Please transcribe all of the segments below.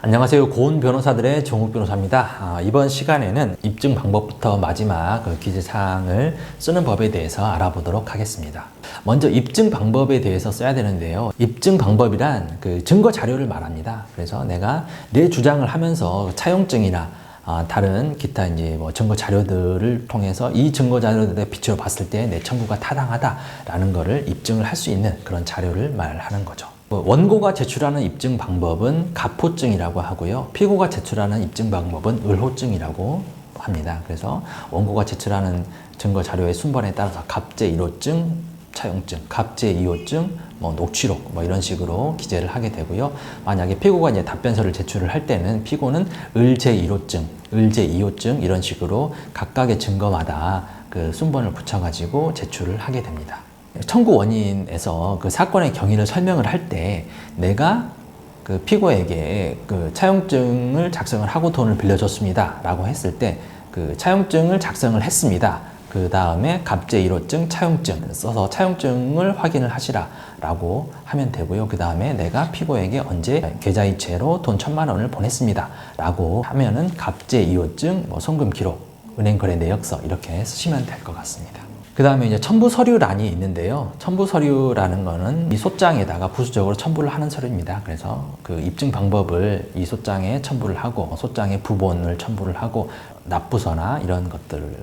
안녕하세요. 고은 변호사들의 정욱 변호사입니다. 이번 시간에는 입증 방법부터 마지막 기재사항을 쓰는 법에 대해서 알아보도록 하겠습니다. 먼저 입증 방법에 대해서 써야 되는데요. 입증 방법이란 증거 자료를 말합니다. 그래서 내가 내 주장을 하면서 차용증이나 다른 기타 증거 자료들을 통해서 이 증거 자료들에 비추어 봤을 때 내 청구가 타당하다라는 것을 입증을 할 수 있는 그런 자료를 말하는 거죠. 원고가 제출하는 입증 방법은 갑호증이라고 하고요. 피고가 제출하는 입증 방법은 을호증이라고 합니다. 그래서 원고가 제출하는 증거 자료의 순번에 따라서 갑제 1호증, 차용증, 갑제 2호증, 녹취록 이런 식으로 기재를 하게 되고요. 만약에 피고가 이제 답변서를 제출을 할 때는 피고는 을제 1호증, 을제 2호증 이런 식으로 각각의 증거마다 그 순번을 붙여가지고 제출을 하게 됩니다. 청구 원인에서 그 사건의 경위를 설명을 할 때 내가 그 피고에게 그 차용증을 작성을 하고 돈을 빌려줬습니다 라고 했을 때 그 차용증을 작성을 했습니다. 그 다음에 갑제 1호증 차용증 써서 차용증을 확인을 하시라 라고 하면 되고요. 그 다음에 내가 피고에게 언제 계좌이체로 돈 1,000만 원을 보냈습니다 라고 하면은 갑제 2호증, 송금 기록, 은행 거래 내역서 이렇게 쓰시면 될 것 같습니다. 그 다음에 이제 첨부 서류란이 있는데요. 첨부 서류라는 거는 이 소장에다가 부수적으로 첨부를 하는 서류입니다. 그래서 그 입증 방법을 이 소장에 첨부를 하고 소장에 부본을 첨부를 하고 납부서나 이런 것들을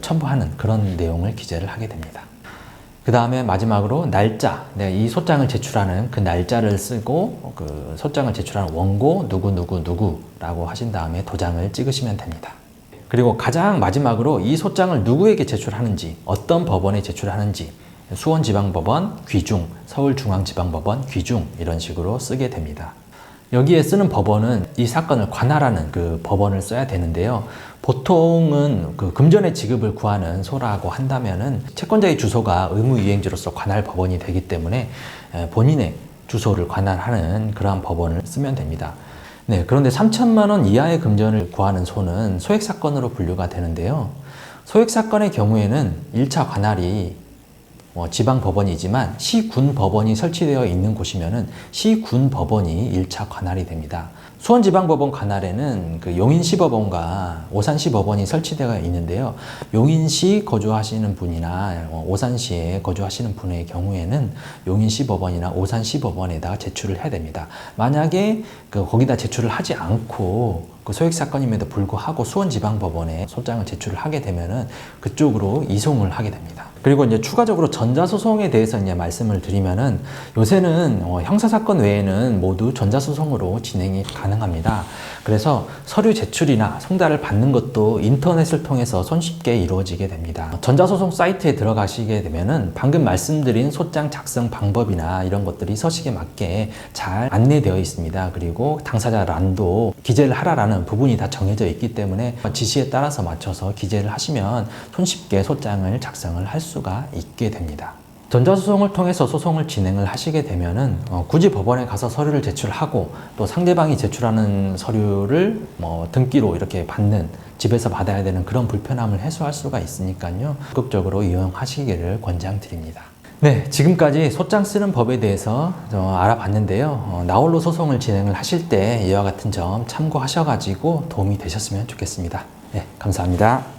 첨부하는 그런 내용을 기재를 하게 됩니다. 그 다음에 마지막으로 날짜, 내가 이 소장을 제출하는 그 날짜를 쓰고 그 소장을 제출하는 원고 누구라고 하신 다음에 도장을 찍으시면 됩니다. 그리고 가장 마지막으로 이 소장을 누구에게 제출하는지, 어떤 법원에 제출하는지, 수원지방법원, 귀중, 서울중앙지방법원, 귀중 이런 식으로 쓰게 됩니다. 여기에 쓰는 법원은 이 사건을 관할하는 그 법원을 써야 되는데요. 보통은 그 금전의 지급을 구하는 소라고 한다면은 채권자의 주소가 의무이행지로서 관할 법원이 되기 때문에 본인의 주소를 관할하는 그러한 법원을 쓰면 됩니다. 네, 그런데 3,000만 원 이하의 금전을 구하는 소는 소액사건으로 분류가 되는데요. 소액사건의 경우에는 1차 관할이 지방법원이지만 시군법원이 설치되어 있는 곳이면은 시군법원이 1차 관할이 됩니다. 수원지방법원 관할에는 그 용인시법원과 오산시법원이 설치되어 있는데요. 용인시 거주하시는 분이나 오산시에 거주하시는 분의 경우에는 용인시법원이나 오산시법원에다가 제출을 해야 됩니다. 만약에 거기다 제출을 하지 않고 그 소액사건임에도 불구하고 수원지방법원에 소장을 제출을 하게 되면은 그쪽으로 이송을 하게 됩니다. 그리고 이제 추가적으로 전자소송에 대해서 이제 말씀을 드리면은 요새는 형사사건 외에는 모두 전자소송으로 진행이 가능합니다. 그래서 서류 제출이나 송달을 받는 것도 인터넷을 통해서 손쉽게 이루어지게 됩니다. 전자소송 사이트에 들어가시게 되면은 방금 말씀드린 소장 작성 방법이나 이런 것들이 서식에 맞게 잘 안내되어 있습니다. 그리고 당사자란도 기재를 하라라는 부분이 다 정해져 있기 때문에 지시에 따라서 맞춰서 기재를 하시면 손쉽게 소장을 작성을 할 수가 있게 됩니다. 전자소송을 통해서 소송을 진행을 하시게 되면은 굳이 법원에 가서 서류를 제출하고 또 상대방이 제출하는 서류를 등기로 이렇게 받는, 집에서 받아야 되는 그런 불편함을 해소할 수가 있으니까요. 적극적으로 이용하시기를 권장드립니다. 네, 지금까지 소장 쓰는 법에 대해서 알아봤는데요. 나홀로 소송을 진행을 하실 때 이와 같은 점 참고하셔가지고 도움이 되셨으면 좋겠습니다. 네, 감사합니다.